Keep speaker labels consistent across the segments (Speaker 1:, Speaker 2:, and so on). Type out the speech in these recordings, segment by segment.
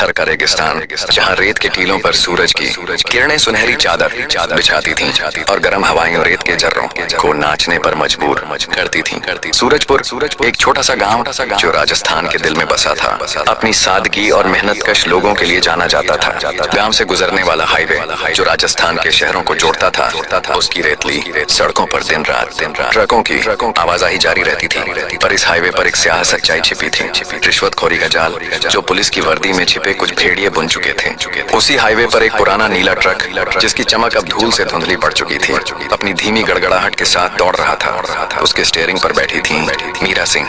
Speaker 1: पत्थर का रेगिस्तान, जहाँ रेत के टीलों पर सूरज की किरणें सुनहरी चादर बिछाती थीं और गर्म हवाएं रेत के जर्रों को नाचने पर मजबूर करती थीं। सूरजपुर एक छोटा सा गांव जो राजस्थान के दिल में बसा था, अपनी सादगी और मेहनतकश लोगों के लिए जाना जाता था। गांव से गुजरने वाला हाईवे जो राजस्थान के शहरों को जोड़ता था, उसकी रेतली सड़कों पर दिन रात ट्रकों की आवाजाही जारी रहती थी। पर इस हाईवे पर एक स्याह सच्चाई छिपी थी, रिश्वतखोरी का जाल जो पुलिस की वर्दी में छिपे कुछ भेड़िए बुन चुके थे। उसी हाईवे पर एक पुराना नीला ट्रक जिसकी चमक अब धूल से धुंधली पड़ चुकी थी, अपनी धीमी गड़गड़ाहट के साथ दौड़ रहा था। उसके स्टीयरिंग पर बैठी थी मीरा सिंह,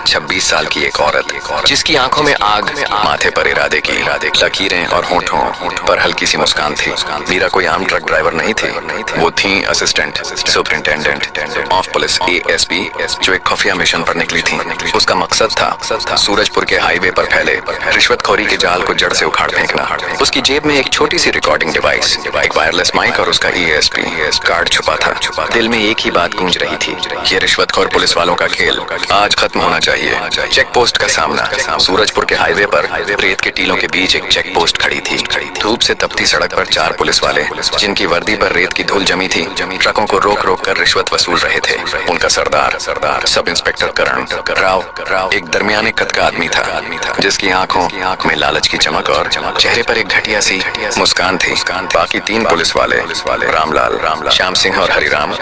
Speaker 1: 26 साल की एक औरत, जिसकी आंखों में आग, माथे पर इरादे की लकीरें और होठों पर हल्की सी मुस्कान थी। मीरा कोई आम ट्रक ड्राइवर नहीं थी, वो थी assistant superintendent of police, ASP, जो एक खुफिया मिशन पर निकली थी। उसका मकसद था सूरजपुर के हाईवे पर फैले रिश्वतखोरी के जाल को जड़ से उखाड़ फेंकना। उसकी जेब में एक छोटी सी रिकॉर्डिंग डिवाइस, एक वायरलेस माइक और उसका ASP कार्ड छुपा था। दिल में एक ही बात गूंज रही थी, ये रिश्वतखोर पुलिस वालों का खेल आज खत्म होना चाहिए। चेक पोस्ट का सामना, सूरजपुर के हाईवे पर रेत के टीलों के बीच एक चेक पोस्ट खड़ी थी। धूप से तपती सड़क पर 4 पुलिस वाले, जिनकी वर्दी पर रेत की धूल जमी थी, ट्रकों को रोक रोक कर रिश्वत वसूल रहे थे। उनका सरदार सब इंस्पेक्टर करण राव एक दरमियाने कद का आदमी था, जिसकी आंखों में लालच की चमक और चेहरे पर एक घटिया सी मुस्कान थी। बाकी 3 पुलिस वाले, रामलाल, श्याम सिंह और हरिराम,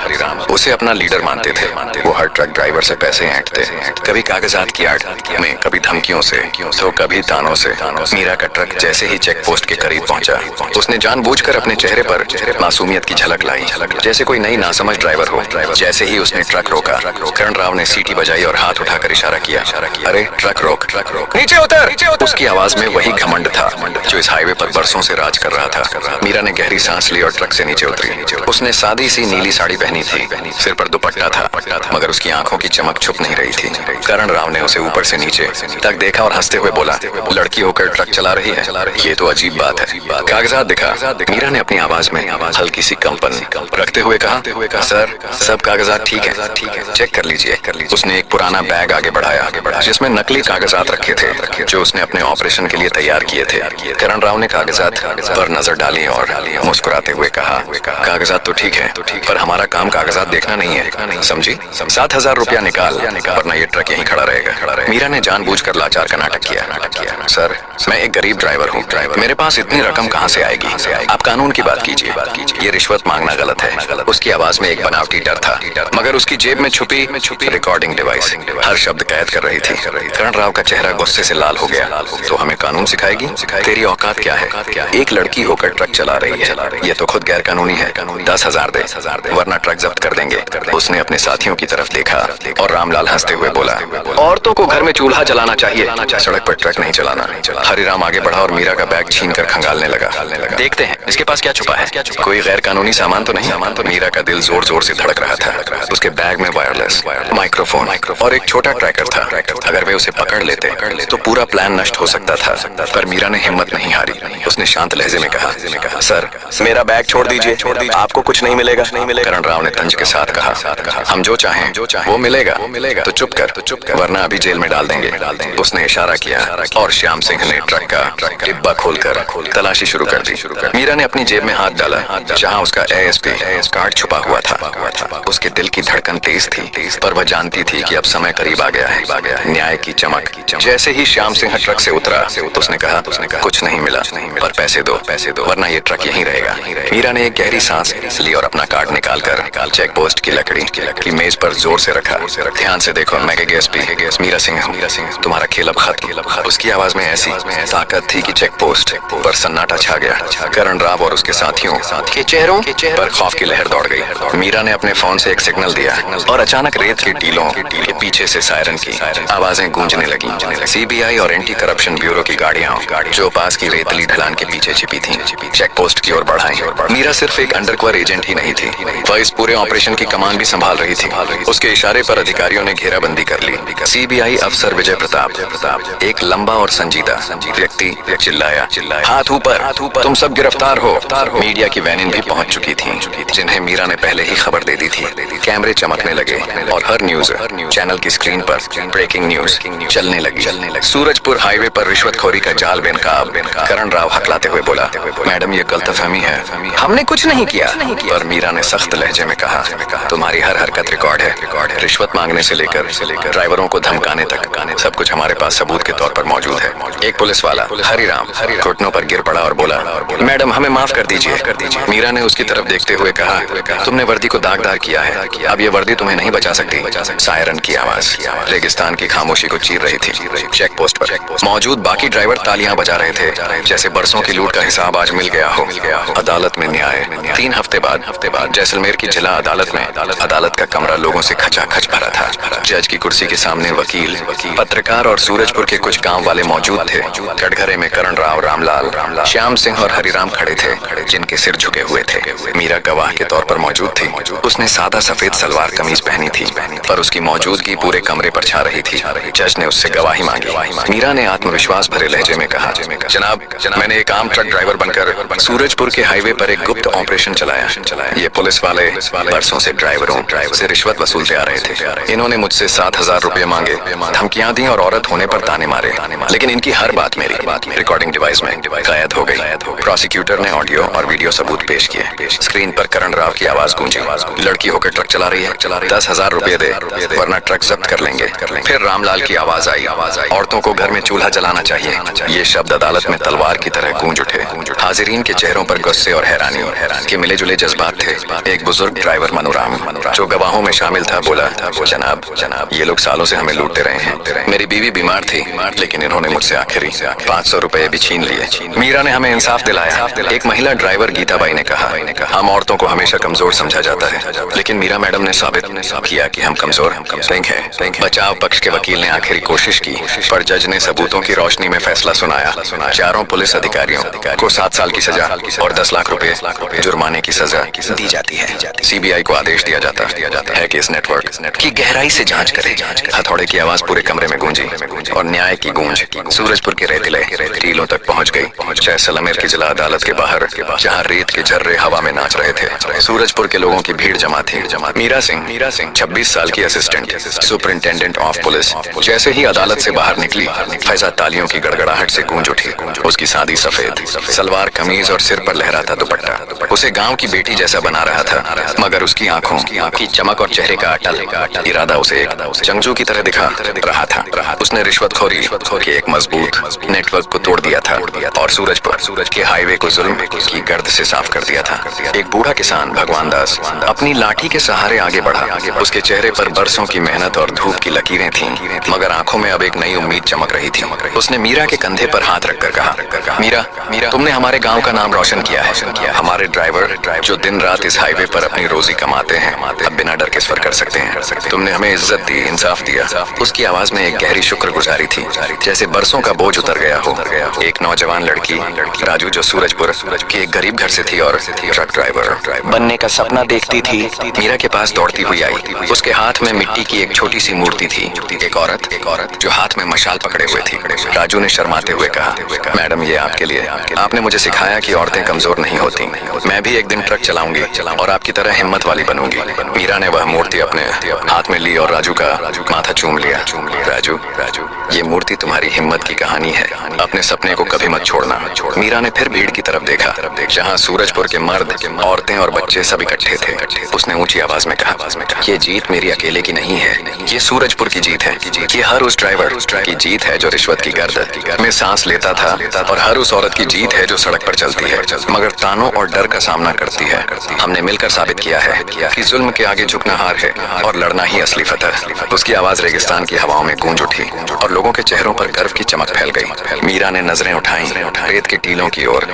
Speaker 1: उसे अपना लीडर मानते थे। वो हर ट्रक ड्राइवर से पैसे ऐंठते, कभी कागजात की आड़ में, कभी धमकियों से, तो कभी तानों से। मीरा का ट्रक जैसे ही चेक पोस्ट के करीब पहुंचा, उसने जानबूझकर अपने चेहरे पर मासूमियत की झलक लाई, जैसे कोई नई नासमझ ड्राइवर हो। जैसे ही उसने ट्रक रोका, करण राव ने सीटी बजाई और हाथ उठाकर इशारा किया, अरे ट्रक रोक, नीचे उतर। उसकी आवाज में वही घमंड था जो इस हाईवे पर बरसों से राज कर रहा था। मीरा ने गहरी सांस ली और ट्रक से नीचे उतरी। उसने सादी सी नीली साड़ी पहनी थी, सिर पर दुपट्टा था, मगर उसकी आंखों की चमक छुप नहीं रही थी। करण राव ने उसे ऊपर से नीचे तक देखा और हंसते हुए बोला, लड़की होकर ट्रक चला रही है, ये तो अजीब बात है। कागजात दिखा। मीरा ने अपनी आवाज में हल्की सी कंपन रखते हुए कहा, सर सब कागजात ठीक है, चेक कर लीजिए। उसने एक पुराना बैग आगे बढ़ाया जिसमें नकली कागजात रखे थे जो उसने अपने ऑपरेशन के लिए तैयार किए थे। करण राव ने कागजात पर नजर डाली और मुस्कुराते हुए कहा, कागजात तो ठीक है, पर हमारा काम कागजात देखना नहीं है, समझी? 7,000 रुपया निकाल, वरना ये ट्रक यहीं खड़ा रहेगा। मीरा ने जानबूझकर लाचार का नाटक किया। सर मैं एक गरीब ड्राइवर हूँ, मेरे पास इतनी रकम कहाँ से आएगी? आप कानून की बात कीजिए, ये रिश्वत मांगना गलत है। उसकी आवाज में एक बनावटी डर था, मगर उसकी जेब में छुपी रिकॉर्डिंग डिवाइस हर शब्द कैद कर रही थी। करण राव का चेहरा गुस्से से लाल हो गया। तो हमें कानून सिखाएगी? तेरी औकात क्या है? एक लड़की होकर ट्रक चला रही है, ये तो खुद गैर कानूनी है। 10,000 दे, वरना ट्रक जब्त कर देंगे। उसने अपने साथियों की तरफ देखा और रामलाल हंसते हुए बोला, औरतों को घर में चूल्हा जलाना चाहिए, सड़क पर ट्रक नहीं चलाना। हरिराम आगे बढ़ा और मीरा का बैग छीनकर खंगालने लगा। देखते हैं इसके पास क्या छुपा है, कोई गैर कानूनी सामान तो नहीं? मीरा का दिल जोर जोर से धड़क रहा था। उसके बैग में वायरलेस माइक्रोफोन और एक छोटा ट्रैकर था। अगर वे उसे पकड़ लेते तो पूरा प्लान नष्ट हो सकता था, पर मीरा ने हिम्मत नहीं हारी। उसने शांत लहजे में कहा, सर मेरा बैग छोड़ दीजिए, आपको कुछ नहीं मिलेगा। करण राव ने तंज के साथ कहा, हम जो चाहें वो मिलेगा, तो चुप कर, वरना अभी जेल में डाल देंगे। उसने इशारा किया और श्याम सिंह ने ट्रक का डिब्बा खोलकर तलाशी शुरू कर दी। मीरा ने अपनी जेब में हाथ डाला, जहाँ उसका ASP कार्ड छुपा हुआ था। उसके दिल की धड़कन तेज थी, पर वह जानती थी कि अब समय करीब आ गया है। न्याय की चमक। जैसे ही श्याम सिंह ट्रक से उतरा, उसने कहा, कुछ नहीं मिला, पर पैसे दो, वरना ये ट्रक यहीं रहेगा। मीरा ने एक गहरी सांस ली और अपना कार्ड निकालकर चेक पोस्ट की लकड़ी की मेज पर जोर से रखा। ध्यान से देखो, मैं ASP मीरा सिंह हूँ, तुम्हारा खेल अब खत्म। उसकी आवाज में ऐसी ताकत थी कि चेक पोस्ट पर सन्नाटा छा गया। करण राव और उसके साथियों के चेहरों पर खौफ की लहर दौड़ गई। मीरा ने अपने फोन से एक सिग्नल दिया और अचानक रेत के टीलों के पीछे से सायरन की आवाजें गूंजने लगी। CBI और एंटी करप्शन ब्यूरो की गाड़ियां जो पास की रेतली ढलान के पीछे छिपी थीं, चेक पोस्ट की ओर बढ़ाई। मीरा सिर्फ एक अंडरकवर एजेंट ही नहीं थी, वह इस पूरे ऑपरेशन की कमान भी संभाल रही थी। उसके इशारे पर अधिकारियों ने घेराबंदी कर ली। CBI अफसर विजय प्रताप, एक लंबा और संजीदा व्यक्ति चिल्लाया, हाथ ऊपर, तुम सब गिरफ्तार हो। मीडिया की वैनिन भी पहुंच चुकी थी, जिन्हें मीरा ने पहले ही खबर दे दी थी। कैमरे चमकने लगे और हर न्यूज चैनल की स्क्रीन पर ब्रेकिंग न्यूज चलने लगी। सूरजपुर हाईवे पर रिश्वतखोरी का जाल बेनकाब। करण राव हकलाते हुए बोला, मैडम ये गलतफहमी है, हमने कुछ नहीं किया। पर मीरा ने सख्त लहजे में कहा, तुम्हारी हर हरकत रिकॉर्ड है। रिश्वत मांगने से लेकर ड्राइवरों को धमकाने तक सब कुछ हमारे पास सबूत के तौर पर मौजूद है। एक पुलिस वाला हरिराम घुटनों पर गिर पड़ा और बोला, मैडम हमें माफ कर दीजिए। मीरा ने उसकी तरफ देखते हुए कहा, तुमने वर्दी को दागदार किया है, अब ये वर्दी तुम्हें नहीं बचा सकती। सायरन की आवाज रेगिस्तान की खामोशी को चीर रही थी। चेक पोस्ट पर मौजूद बाकी ड्राइवर तालियां बजा रहे थे, जैसे बरसों की लूट का हिसाब आज मिल गया हो। अदालत में न्याय। 3 हफ्ते बाद जैसलमेर की जिला अदालत में अदालत का कमरा लोगों से खचाखच भरा था। जज की कुर्सी के सामने वकील, पत्रकार और सूरजपुर के कुछ गांव वाले मौजूद थे। कटघरे में करण राव, रामलाल, श्याम सिंह और हरिराम खड़े थे, जिनके सिर झुके हुए थे। मीरा गवाह के तौर पर मौजूद थी। उसने सादा सफेद सलवार कमीज पहनी थी, पर उसकी मौजूदगी पूरे कमरे पर छा रही थी। जज ने उससे गवाही मांगी। मीरा ने आत्मविश्वास भरे लहजे में कहा, जनाब मैंने एक आम ट्रक ड्राइवर बनकर सूरजपुर के हाईवे पर एक गुप्त ऑपरेशन चलाया। ये पुलिस वाले बरसों से ड्राइवरों से रिश्वत वसूलते आ रहे थे। इन्होंने मुझसे 7,000 रुपए मांगे, धमकियां दी और औरत होने पर ताने मारे, लेकिन इनकी हर बात मेरी रिकॉर्डिंग डिवाइस में कैद हो गई। प्रोसिक्यूटर ने ऑडियो और वीडियो सबूत पेश किए। स्क्रीन पर करण राव की आवाज गूंजी, लड़की होकर ट्रक चला रही है, 10,000 रुपए दे वरना ट्रक जब्त कर लेंगे। फिर रामलाल की आवाज आई, औरतों को घर में चूल्हा जलाना चाहिए। ये शब्द अदालत में तलवार की तरह गूंज उठे। हाजिरीन के चेहरों पर गुस्से और हैरानी के मिले जुले जज्बात थे। एक बुजुर्ग ड्राइवर मनोराम, जो गवाहों में शामिल था, बोला, जनाब ये लोग सालों से हमें लूटते रहे हैं। मेरी बीवी बीमार थी, लेकिन इन्होंने मुझसे आखिरी 500 रुपए भी छीन लिए। मीरा ने हमें इंसाफ दिलाया। एक महिला ड्राइवर गीताबाई ने कहा, हम औरतों को हमेशा कमजोर समझा जाता है, लेकिन मीरा मैडम ने साबित किया कि हम कमजोर नहीं हैं। बचाव पक्ष के वकील ने आखिरी कोशिश की, पर जज ने सबूतों की रोशनी में फैसला सुनाया। चारों पुलिस अधिकारियों को 7 साल की सजा और 10 लाख रुपए जुर्माने की सजा दी जाती है। सीबीआई को आदेश दिया जाता है कि इस नेटवर्क की गहराई से जांच करे। हथौड़े की आवाज पूरे कमरे में गूंजी और न्याय की गूंज सूरजपुर के रेतीले टीलों तक पहुंच गई। जैसलमेर की जिला अदालत के बाहर, जहां रेत के झर्रे हवा में नाच रहे थे, सूरजपुर के लोगों की भीड़ जमा थी। मीरा सिंह 26 साल की असिस्टेंट सुपरिंटेंडेंट ऑफ पुलिस जैसे ही अदालत से बाहर निकली, फैजा तालियों की गड़गड़ाहट से गूंज उठी। उसकी सादी सफेद सलवार कमीज और सिर पर लहराता दुपट्टा उसे गांव की बेटी जैसा बना रहा था, मगर उसकी आंखों की चमक और चेहरे का अटल इरादा उसे एक जंगजू की तरह दिखा रहा था। उसने रिश्वतखोरी के एक मजबूत नेटवर्क को तोड़ दिया था और सूरजपुर के हाईवे को जुल्म की गर्द से साफ कर दिया था। एक बूढ़ा किसान भगवान दास अपनी लाठी के सहारे आगे बढ़ा। उसके चेहरे पर बरसों की मेहनत और धूप की लकीरें थीं, मगर आंखों में अब एक नई उम्मीद चमक रही थी। उसने मीरा के कंधे पर हाथ रखकर कहा, मीरा तुमने हमारे गांव का नाम रोशन किया है। हमारे ड्राइवर जो दिन रात इस हाईवे पर अपनी रोजी कमाते हैं, अब बिना डर के सफर कर सकते हैं। तुमने हमें इज्जत दी, इंसाफ दिया। उसकी आवाज में एक गहरी शुक्रगुजारी थी, जैसे बरसों का बोझ उतर गया हो। एक नौजवान लड़की राजू, जो सूरजपुर के एक गरीब घर से थी और ट्रक ड्राइवर बनने का सपना देखती थी, मीरा के पास दौड़ती हुई आई। उसके हाथ में मिट्टी की एक छोटी सी मूर्ति थी। एक औरत जो हाथ में मशाल पकड़े हुए थी। राजू ने शर्माते हुए कहा, मैडम ये आपके लिए। आपने मुझे सिखाया कि औरतें कमजोर नहीं होती। मैं भी एक दिन ट्रक चलाऊंगी और आपकी तरह हिम्मत वाली बनूंगी। मीरा ने वह मूर्ति अपने हाथ में ली और राजू का माथा चूम लिया। राजू ये मूर्ति तुम्हारी हिम्मत की कहानी है, अपने सपने को कभी मत छोड़ना। मीरा ने फिर भीड़ की तरफ देखा, जहाँ सूरजपुर के मर्द, औरतें और बच्चे सब इकट्ठे थे। उसने ऊंची आवाज में कहा, ये जीत मेरी अकेले की नहीं है, ये सूरजपुर की जीत है। ये हर उस ड्राइवर की जीत है जो रिश्वत की गर्द में सांस लेता था, और हर उस औरत की जीत है जो सड़क पर चलती है, मगर तानों और डर का सामना करती है। हमने मिलकर साबित किया है कि जुल्म के आगे झुकना हार है और लड़ना ही असली फतह। उसकी आवाज रेगिस्तान की हवाओं में गूंज उठी और लोगों के चेहरों पर गर्व की चमक फैल गई। मीरा ने नजरें उठाई रेत के टीलों की ओर,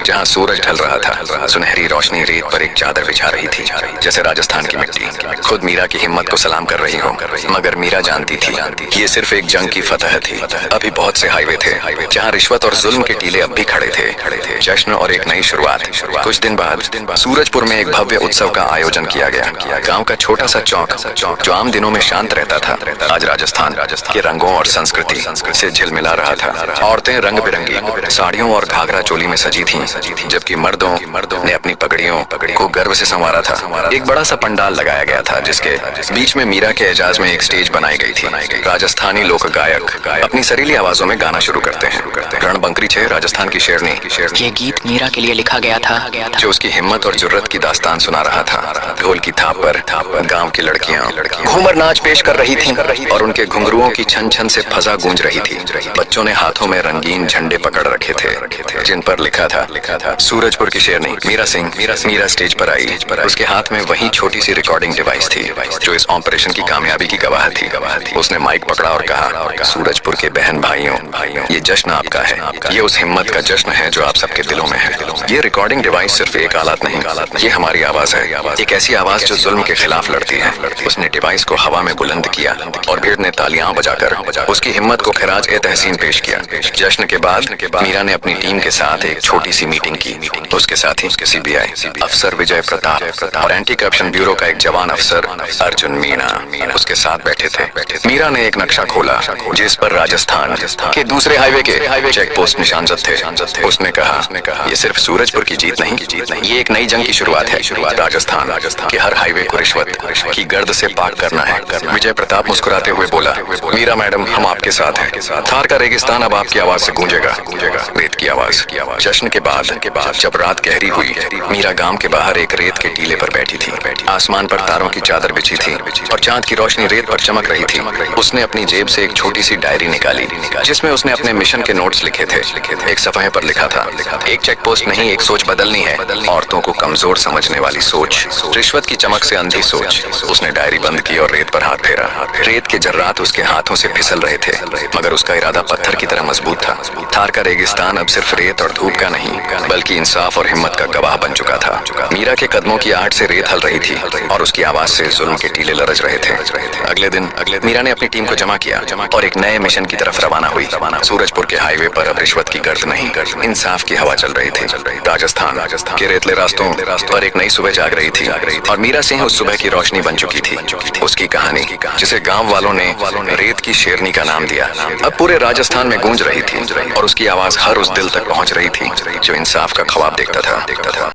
Speaker 1: जहाँ सूरज ढल रहा था। सुनहरी रोशनी रेत पर एक चादर बिछा रही थी, जैसे राजस्थान की मिट्टी खुद मीरा की हिम्मत को सलाम कर रही हो। मगर मीरा जानती थी ये सिर्फ एक जंग की फतह थी। अभी बहुत से हाईवे थे जहाँ रिश्वत और जुल्म के टीले अब भी खड़े खड़े थे। जश्न और एक नई शुरुआत। कुछ दिन बाद सूरजपुर में एक भव्य उत्सव का आयोजन किया गया। गांव का छोटा सा चौक जो आम दिनों में शांत रहता था, आज राजस्थान के रंगों और संस्कृति से झिलमिला रहा था। औरतें रंग बिरंगी साड़ियों और घाघरा चोली में सजी थीं, जबकि मर्दों ने अपनी पगड़ियों को गर्व से संवारा था। एक बड़ा सा पंडाल लगाया गया था, जिसके बीच में मीरा के एजाज में एक स्टेज बनाई गई थी। राजस्थानी लोक गायक अपनी सरीली आवाजों में गाना शुरू करते हैं। रणबंकरी छे राजस्थान की शेरनी।
Speaker 2: ये गीत मीरा के लिए लिखा गया था,
Speaker 1: जो उसकी हिम्मत और जुर्रत की दास्तान सुना रहा था। ढोल की थाप पर गांव की लड़कियां घूमर नाच पेश कर रही थीं और उनके घुंघरुओं की छन छन से फजा गूंज रही थी। बच्चों ने हाथों में रंगीन झंडे पकड़ रखे थे, जिन पर लिखा था सूरजपुर की शेरनी मीरा सिंह। मीरा स्टेज पर आई। उसके हाथ में वही छोटी सी रिकॉर्डिंग डिवाइस थी जो इस ऑपरेशन की कामयाबी की गवाह थी। उसने माइक पकड़ा और कहा, सूरजपुर के बहन भाइयों, ये जश्न आपका है। ये उस हिम्मत का जश्न है जो आप सबके दिलों में है। ये रिकॉर्डिंग डिवाइस सिर्फ एक आलात नहीं, ये हमारी आवाज है, एक ऐसी आवाज जो जुल्म के खिलाफ लड़ती है। उसने डिवाइस को हवा में बुलंद किया और भीड़ ने तालियां बजाकर उसकी हिम्मत को खिराज ए तहसीन पेश किया। जश्न के बाद मीरा ने अपनी टीम के साथ एक छोटी सी मीटिंग की। उसके साथ ही सीबीआई अफसर विजय प्रताप और एंटी करप्शन ब्यूरो का एक जवान अफसर अर्जुन मीणा उसके साथ बैठे थे। मीरा ने एक नक्शा खोला जिस पर राजस्थान के दूसरे हाईवे के चेक पोस्ट निशानजद थे। उसने कहा, ये सिर्फ सूरजपुर की जीत नहीं, ये एक नई जंग की शुरुआत है। राजस्थान के हर हाईवे को रिश्वत की गर्द से पाक करना है। विजय प्रताप मुस्कुराते हुए बोला, मीरा मैडम, हम आपके साथ हैं। थार का रेगिस्तान अब आपकी आवाज से गूंजेगा, रेत की आवाज। जश्न के बाद जब रात गहरी हुई, मीरा गांव के बाहर एक रेत के टीले पर बैठी थी। आसमान पर तारों की चादर बिछी थी और चांद की रोशनी रेत पर चमक रही थी। उसने अपनी जेब से एक छोटी सी डायरी निकाली जिसमें उसने अपने मिशन के नोट्स लिखे थे। एक सफ़े पर लिखा था, एक चेक पोस्ट नहीं, एक सोच बदलनी है। औरतों को कमजोर समझने वाली सोच, रिश्वत की चमक से अंधी सोच। उसने डायरी बंद की और रेत पर हाथ फेरा। रेत के जर्रात उसके हाथों से फिसल रहे थे, मगर उसका इरादा पत्थर की तरह मजबूत था। थार का रेगिस्तान अब सिर्फ रेत और धूप का नहीं, बल्कि इंसाफ और हिम्मत का गवाह बन चुका था। मीरा के कदमों की आहट से रेत हल रही थी और उसकी आवाज से जुल्म के टीले लरज रहे थे। अगले दिन मीरा ने अपनी टीम को जमा किया और एक नए मिशन की तरफ रवाना हुई। सूरजपुर के हाईवे पर अब रिश्वत की गर्द नहीं, इंसाफ की हवा चल रही थी। राजस्थान के रेतले रास्तों पर एक नई सुबह जाग रही थी और मीरा सिंह उस सुबह की रोशनी बन चुकी थी। उसकी कहानी, जिसे गांव वालों ने रेत की शेरनी का नाम दिया, अब पूरे राजस्थान में गूंज रही थी और उसकी आवाज हर उस दिल तक पहुंच रही थी जो इंसाफ का ख्वाब देखता था।